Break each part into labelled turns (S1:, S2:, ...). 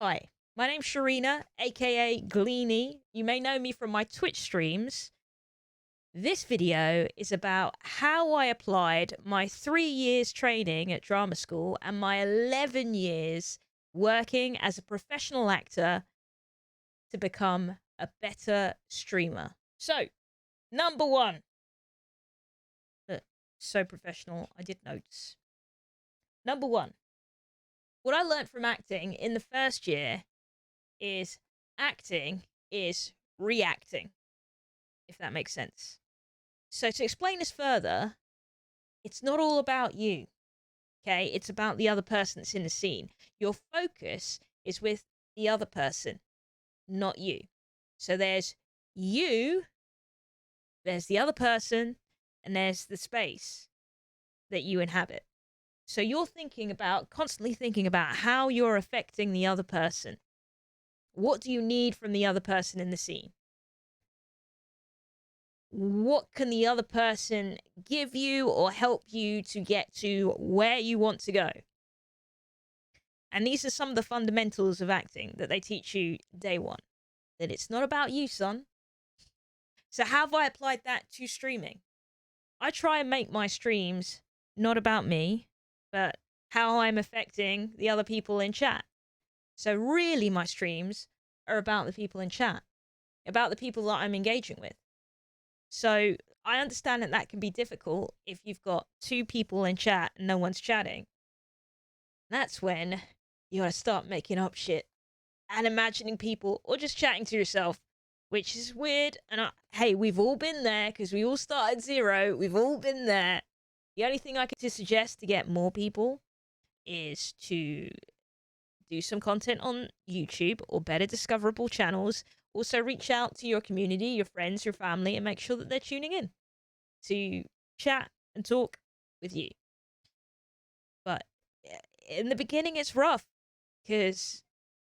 S1: Hi, my name's Shereena AKA Gleaney. You may know me from my Twitch streams. This video is about how I applied my 3 years training at drama school and my 11 years working as a professional actor to become a better streamer. So, number one. So professional, I did notes. Number one. What I learned from acting in the first year is acting is reacting, if that makes sense. So to explain this further, it's not all about you, okay? It's about the other person that's in the scene. Your focus is with the other person, not you. So there's you, there's the other person, and there's the space that you inhabit. So you're constantly thinking about how you're affecting the other person. What do you need from the other person in the scene? What can the other person give you or help you to get to where you want to go? And these are some of the fundamentals of acting that they teach you day one. That it's not about you, son. So how have I applied that to streaming? I try and make my streams not about me, but how I'm affecting the other people in chat. So really my streams are about the people in chat, about the people that I'm engaging with. So I understand that that can be difficult if you've got 2 people in chat and no one's chatting. That's when you gotta start making up shit and imagining people or just chatting to yourself, which is weird. And hey, we've all been there because we all started zero. We've all been there. The only thing I could suggest to get more people is to do some content on YouTube or better discoverable channels. Also reach out to your community, your friends, your family, and make sure that they're tuning in to chat and talk with you. But in the beginning, it's rough because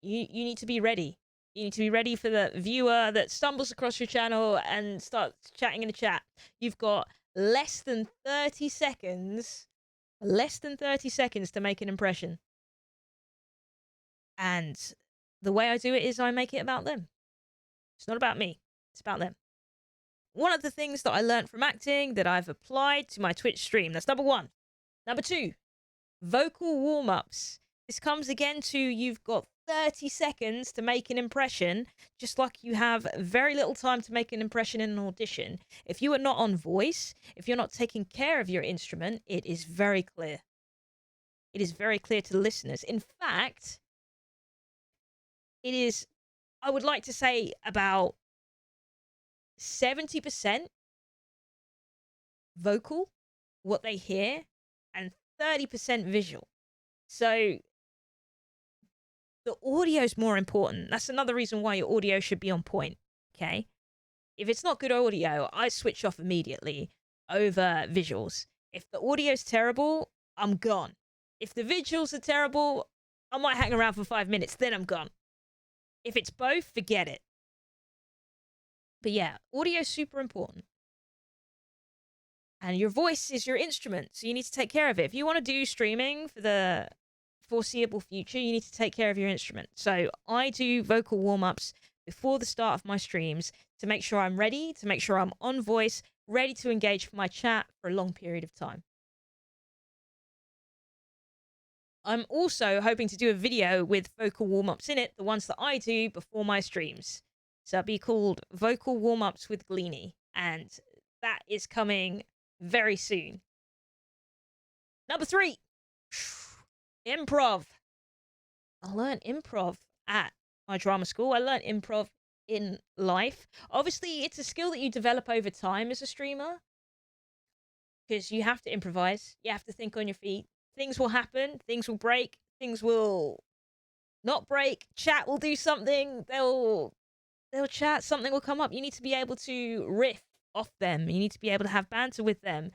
S1: you need to be ready. You need to be ready for the viewer that stumbles across your channel and starts chatting in the chat. You've got less than 30 seconds to make an impression. And the way I do it is I make it about them. It's not about me. It's about them. One of the things that I learned from acting that I've applied to my Twitch stream. That's number one. Number two, vocal warm-ups. This comes again to you've got 30 seconds to make an impression, just like you have very little time to make an impression in an audition. If you are not on voice, if you're not taking care of your instrument, it is very clear. It is very clear to the listeners. In fact, it is, I would like to say, about 70% vocal, what they hear, and 30% visual. So the audio is more important. That's another reason why your audio should be on point, okay? If it's not good audio, I switch off immediately over visuals. If the audio's terrible, I'm gone. If the visuals are terrible, I might hang around for 5 minutes, then I'm gone. If it's both, forget it. But yeah, audio is super important. And your voice is your instrument, so you need to take care of it. If you want to do streaming for the foreseeable future, you need to take care of your instrument. So I do vocal warm-ups before the start of my streams to make sure I'm ready, to make sure I'm on voice, ready to engage for my chat for a long period of time. I'm also hoping to do a video with vocal warm-ups in it, the ones that I do before my streams. So it'll be called Vocal Warm-Ups with Gleaney, and that is coming very soon. Number 3, improv. I learned improv at my drama school. I learned improv in life. Obviously, it's a skill that you develop over time as a streamer because you have to improvise. You have to think on your feet. Things will happen. Things will break. Things will not break. Chat will do something. They'll chat. Something will come up. You need to be able to riff off them. You need to be able to have banter with them.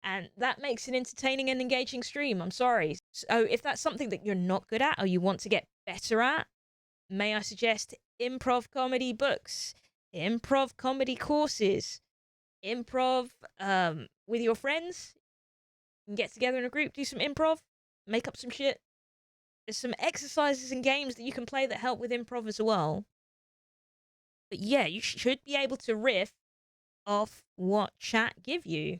S1: And that makes an entertaining and engaging stream. I'm sorry. So if that's something that you're not good at or you want to get better at, may I suggest improv comedy books, improv comedy courses, improv with your friends. You can get together in a group, do some improv, make up some shit. There's some exercises and games that you can play that help with improv as well. But yeah, you should be able to riff off what chat give you.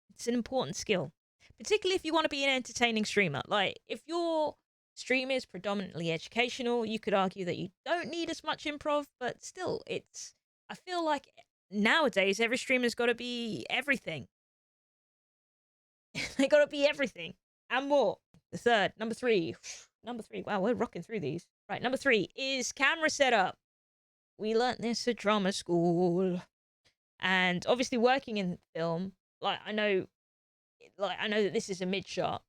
S1: It's an important skill, particularly if you want to be an entertaining streamer. Like, if your stream is predominantly educational, you could argue that you don't need as much improv, but still, I feel like nowadays every streamer's got to be everything. They got to be everything and more. Number three. Wow, we're rocking through these. Right, number 3 is camera setup. We learnt this at drama school. And obviously working in film, I know that this is a mid shot.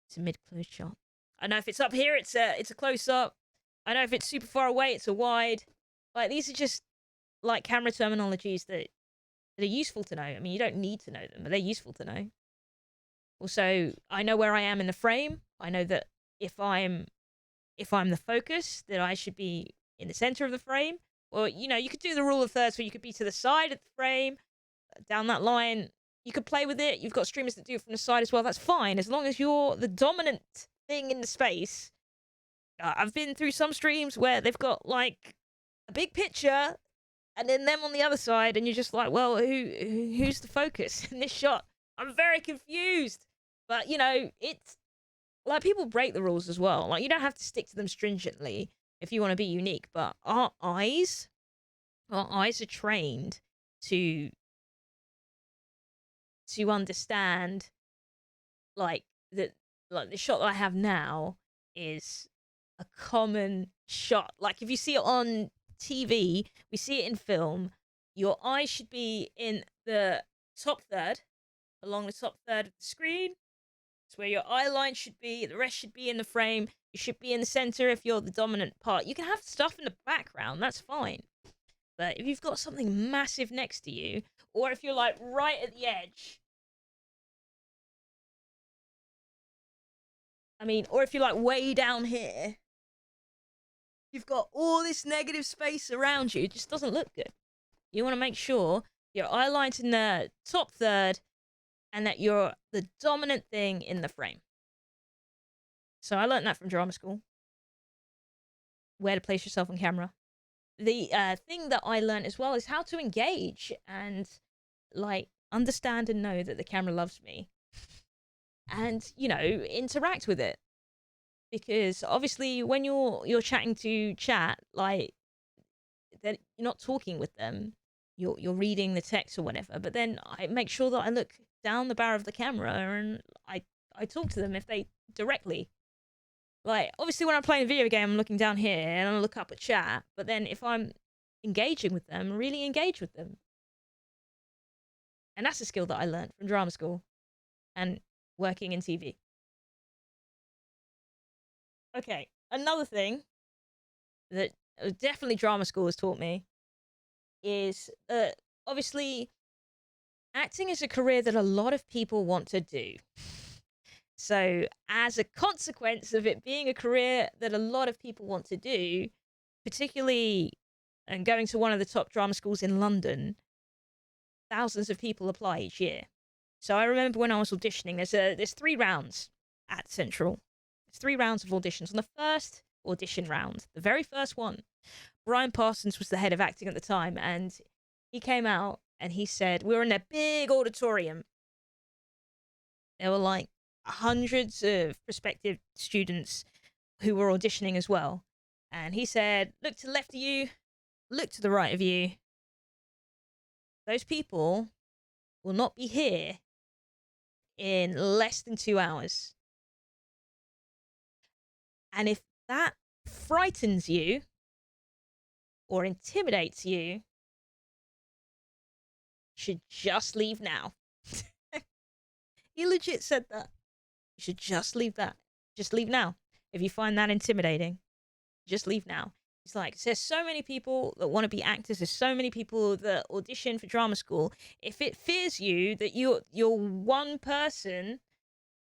S1: It's a mid close shot. I know if it's up here, it's a close up. I know if it's super far away, it's a wide. Like, these are just like camera terminologies that are useful to know. I mean, you don't need to know them, but they're useful to know. Also, I know where I am in the frame. I know that if I'm the focus, that I should be in the center of the frame. Or, you could do the rule of thirds where you could be to the side of the frame, down that line. You could play with it. You've got streamers that do it from the side as well. That's fine, as long as you're the dominant thing in the space. I've been through some streams where they've got, like, a big picture, and then them on the other side, and you're just like, well, who's the focus in this shot? I'm very confused. But, it's, like, people break the rules as well. Like, you don't have to stick to them stringently if you want to be unique, but our eyes are trained to understand, like, the shot that I have now is a common shot. Like, if you see it on TV, we see it in film, your eyes should be in the top third, along the top third of the screen. It's where your eye line should be. The rest should be in the frame. You should be in the center if you're the dominant part. You can have stuff in the background, that's fine. But if you've got something massive next to you, or if you're, like, right at the edge, I mean, or if you're, like, way down here, you've got all this negative space around you. It just doesn't look good. You want to make sure your eye line's in the top third and that you're the dominant thing in the frame. So I learned that from drama school. Where to place yourself on camera. The thing that I learned as well is how to engage and, like, understand and know that the camera loves me. And, interact with it. Because obviously when you're chatting to chat, like, you're not talking with them. You're reading the text or whatever. But then I make sure that I look down the barrel of the camera and I talk to them if they directly. Like, obviously when I'm playing a video game, I'm looking down here and I look up at chat. But then if I'm engaging with them, really engage with them. And that's a skill that I learned from drama school and working in TV. Okay, another thing that definitely drama school has taught me is that, obviously, acting is a career that a lot of people want to do. So, as a consequence of it being a career that a lot of people want to do, particularly and going to one of the top drama schools in London, thousands of people apply each year. So I remember when I was auditioning, there's 3 rounds at Central. There's 3 rounds of auditions. On the first audition round, the very first one, Brian Parsons was the head of acting at the time, and he came out and he said, we were in a big auditorium. There were, like, hundreds of prospective students who were auditioning as well. And he said, look to the left of you, look to the right of you. Those people will not be here in less than 2 hours. And if that frightens you or intimidates you, you should just leave now. He legit said that. You should just leave that. Just leave now. If you find that intimidating, just leave now. It's like, there's so many people that want to be actors. There's so many people that audition for drama school. If it fears you that you're one person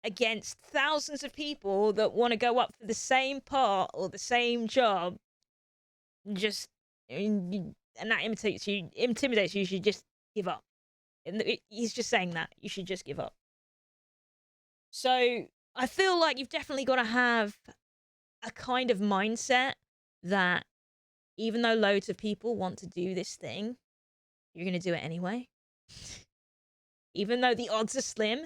S1: against thousands of people that want to go up for the same part or the same job, and that intimidates you should just give up. He's just saying that. You should just give up. So I feel like you've definitely got to have a kind of mindset that even though loads of people want to do this thing, you're going to do it anyway. Even though the odds are slim,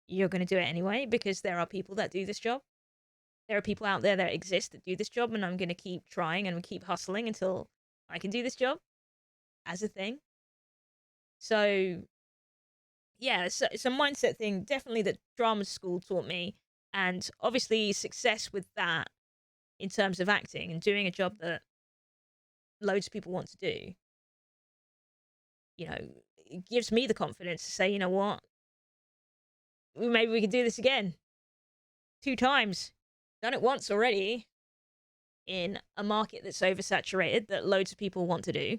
S1: you're going to do it anyway because there are people that do this job. There are people out there that exist that do this job, and I'm going to keep trying and keep hustling until I can do this job as a thing. So, yeah, it's a mindset thing, definitely, that drama school taught me. And obviously, success with that in terms of acting and doing a job that loads of people want to do, it gives me the confidence to say, you know what, maybe we could do this again 2 times. Done it once already in a market that's oversaturated that loads of people want to do.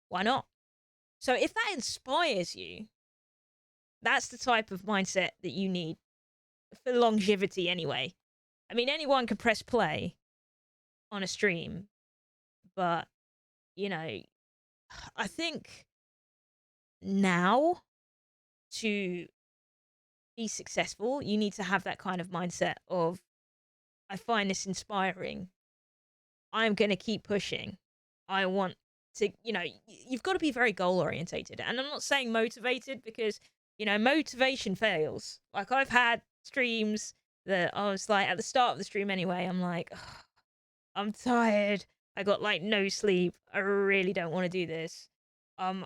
S1: Why not? So if that inspires you, that's the type of mindset that you need for longevity anyway. I mean, anyone can press play on a stream, but, I think now to be successful, you need to have that kind of mindset of, I find this inspiring. I'm going to keep pushing. I want to, you've got to be very goal orientated. And I'm not saying motivated because, motivation fails. Like, I've had streams that I was like, at the start of the stream anyway, I'm like, "Ugh, I'm tired. I got like no sleep. I really don't want to do this. I'm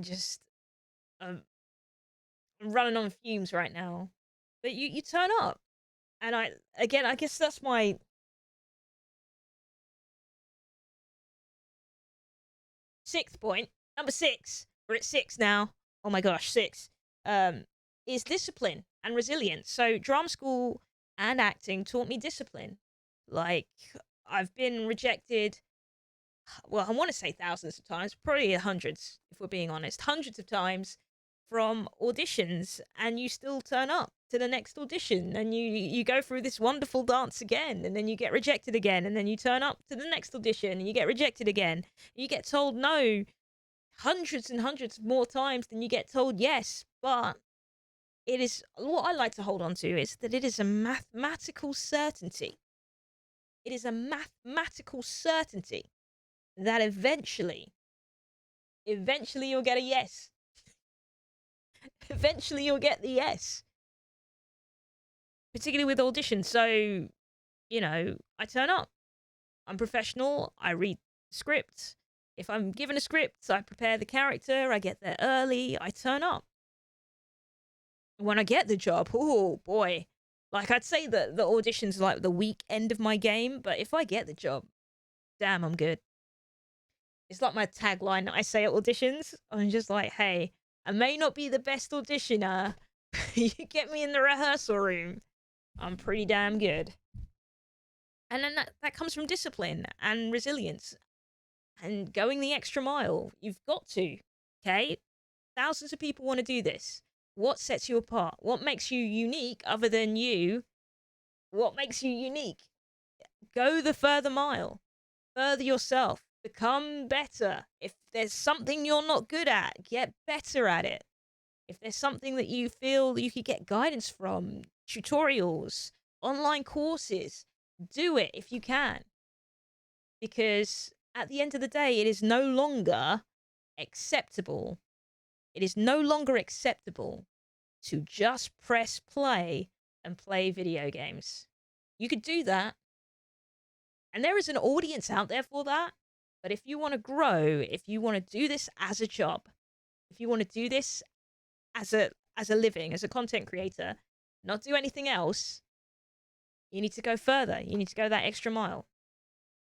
S1: just, I'm running on fumes right now." But you turn up. And I guess that's my 6th point. Number 6. We're at 6 now. Oh my gosh, 6. Is discipline and resilience. So drama school and acting taught me discipline. Like, I've been rejected, well, I want to say thousands of times, probably hundreds, if we're being honest, hundreds of times from auditions, and you still turn up to the next audition, and you go through this wonderful dance again, and then you get rejected again, and then you turn up to the next audition and you get rejected again. You get told no hundreds and hundreds more times than you get told yes. But it is, what I like to hold on to is that it is a mathematical certainty. It is a mathematical certainty that eventually you'll get a yes. Eventually you'll get the yes. Particularly with auditions. So, I turn up. I'm professional. I read scripts. If I'm given a script, I prepare the character. I get there early. I turn up. When I get the job, oh boy. Like, I'd say that the audition's like the weak end of my game, but if I get the job, damn, I'm good. It's like my tagline that I say at auditions. I'm just like, hey, I may not be the best auditioner. You get me in the rehearsal room, I'm pretty damn good. And then that comes from discipline and resilience and going the extra mile. You've got to, okay? Thousands of people want to do this. What sets you apart? What makes you unique other than you? What makes you unique? Go the further mile. Further yourself. Become better. If there's something you're not good at, get better at it. If there's something that you feel you could get guidance from, tutorials, online courses, do it if you can. Because at the end of the day, it is no longer acceptable. It is no longer acceptable to just press play and play video games. You could do that. And there is an audience out there for that. But if you want to grow, if you want to do this as a job, if you want to do this as a living, as a content creator, not do anything else, you need to go further. You need to go that extra mile.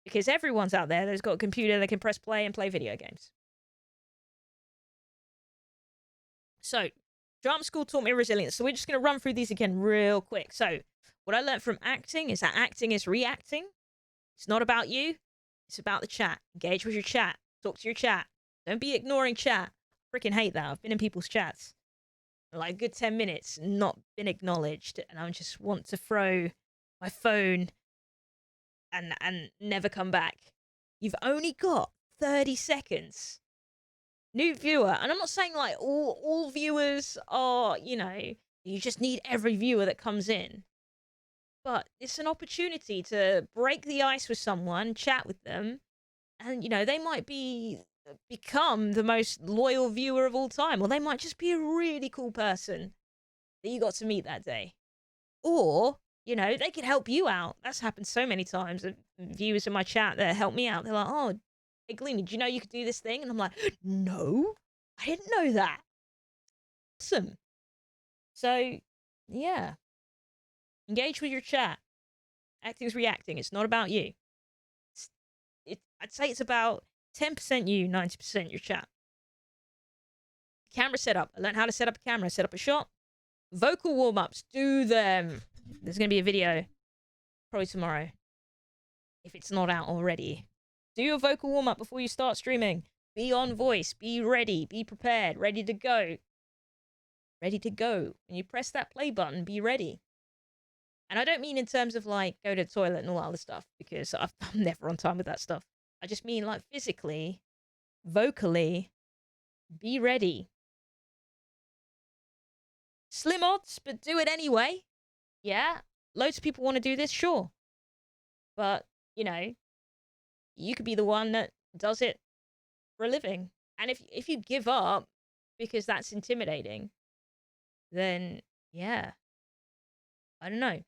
S1: Because everyone's out there that's got a computer that can press play and play video games. So, drama school taught me resilience. So we're just going to run through these again real quick. So, what I learned from acting is that acting is reacting. It's not about you. It's about the chat. Engage with your chat. Talk to your chat. Don't be ignoring chat. Freaking hate that. I've been in people's chats like a good 10 minutes, not been acknowledged, and I just want to throw my phone and never come back. You've only got 30 seconds. New viewer, and I'm not saying like all viewers are, You just need every viewer that comes in. But it's an opportunity to break the ice with someone, chat with them, and they might become the most loyal viewer of all time, or they might just be a really cool person that you got to meet that day. Or they could help you out. That's happened so many times. Viewers in my chat that help me out, they're like, "Oh, hey Gleaney, do you know you could do this thing?" And I'm like, "No, I didn't know that." Awesome. So yeah, engage with your chat. Acting's reacting. It's not about you. I'd say it's about 10% you, 90% your chat. Camera setup. I learned how to set up a camera, set up a shot. Vocal warm-ups. Do them. There's going to be a video probably tomorrow, if it's not out already. Do your vocal warm-up before you start streaming. Be on voice. Be ready. Be prepared. Ready to go. Ready to go. When you press that play button, be ready. And I don't mean in terms of like go to the toilet and all that other stuff, because I'm never on time with that stuff. I just mean like physically, vocally, be ready. Slim odds, but do it anyway. Yeah, loads of people want to do this, sure. But, you could be the one that does it for a living. And if you give up because that's intimidating, then, yeah, I don't know.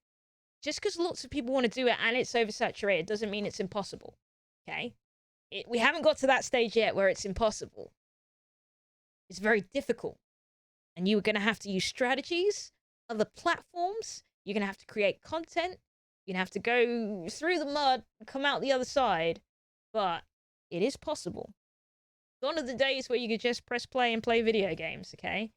S1: Just because lots of people want to do it and it's oversaturated doesn't mean it's impossible, okay? We haven't got to that stage yet where it's impossible. It's very difficult. And you're going to have to use strategies, other platforms. You're going to have to create content. You're going to have to go through the mud, come out the other side. But it is possible. Gone are the days where you could just press play and play video games, okay?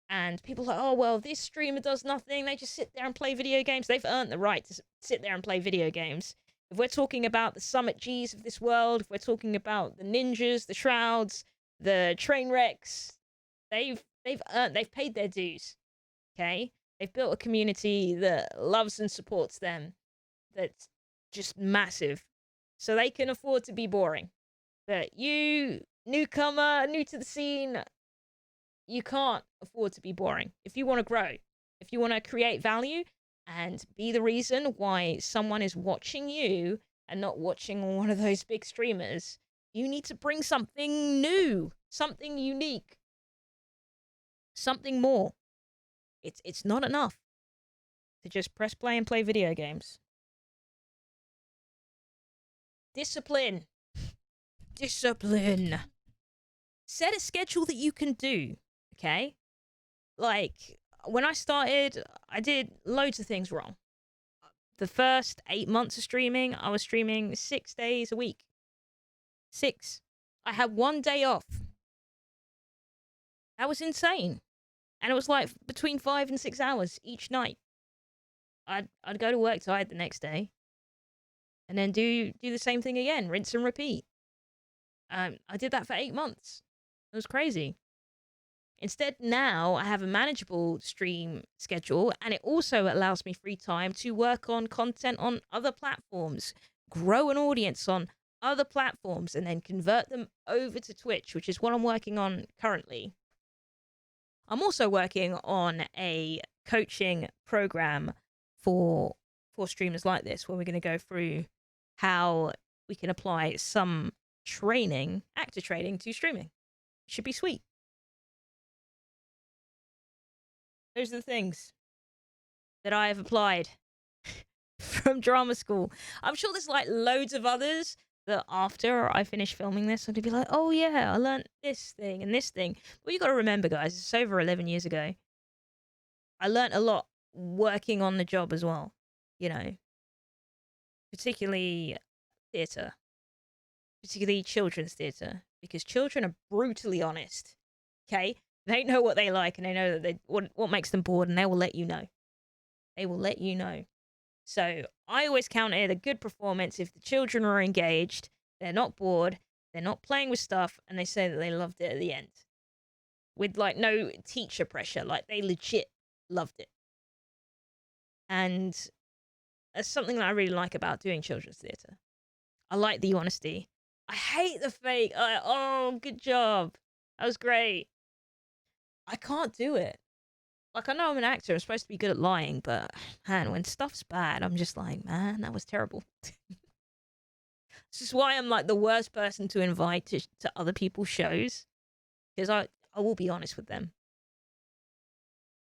S1: And people are like, oh, well, this streamer does nothing. They just sit there and play video games. They've earned the right to sit there and play video games. If we're talking about the Summit Gs of this world, if we're talking about the Ninjas, the Shrouds, the Trainwrecks, they've paid their dues, okay? They've built a community that loves and supports them that's just massive. So they can afford to be boring. But you, newcomer, new to the scene, you can't afford to be boring. If you want to grow, if you want to create value and be the reason why someone is watching you and not watching one of those big streamers, you need to bring something new, something unique, something more. It's not enough to just press play and play video games. Discipline. Discipline. Set a schedule that you can do, okay? Like, when I started, I did loads of things wrong. The first 8 months of streaming, I was streaming 6 days a week. 6. I had 1 day off. That was insane. And it was like between 5 and 6 hours each night. I'd go to work tired the next day. And then do the same thing again, rinse and repeat. I did that for 8 months. It was crazy. Instead, now I have a manageable stream schedule, and it also allows me free time to work on content on other platforms, grow an audience on other platforms, and then convert them over to Twitch, which is what I'm working on currently. I'm also working on a coaching program for streamers like this, where we're going to go through how we can apply some training, actor training, to streaming. It should be sweet. Those are the things that I have applied from drama school. I'm sure there's like loads of others that after I finish filming this, I'm going to be like, oh yeah, I learned this thing and this thing. But you got to remember, guys, it's over 11 years ago. I learned a lot working on the job as well, particularly theatre, particularly children's theatre, because children are brutally honest, okay? They know what they like, and they know that what makes them bored, and they will let you know. They will let you know. So I always count it a good performance if the children are engaged, they're not bored, they're not playing with stuff, and they say that they loved it at the end. With like no teacher pressure, like they legit loved it. And that's something that I really like about doing children's theatre. I like the honesty. I hate the fake. Oh, good job. That was great. I can't do it. Like, I know I'm an actor. I'm supposed to be good at lying, but man, when stuff's bad, I'm just like, man, that was terrible. This is why I'm like the worst person to invite to other people's shows, because I will be honest with them.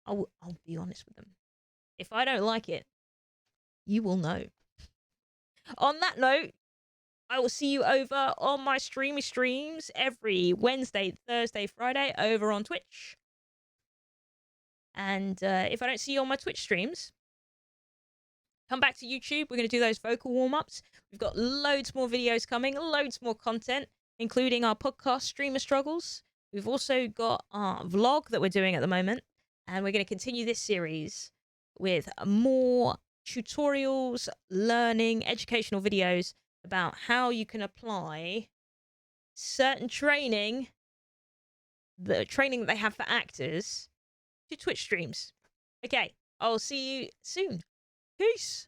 S1: I'll be honest with them. If I don't like it, you will know. On that note, I will see you over on my streamy streams every Wednesday, Thursday, Friday over on Twitch. And if I don't see you on my Twitch streams, come back to YouTube. We're going to do those vocal warm-ups. We've got loads more videos coming, loads more content, including our podcast Streamer Struggles. We've also got our vlog that we're doing at the moment. And we're going to continue this series with more tutorials, learning, educational videos about how you can apply certain training, the training that they have for actors, to Twitch streams. Okay, I'll see you soon. Peace.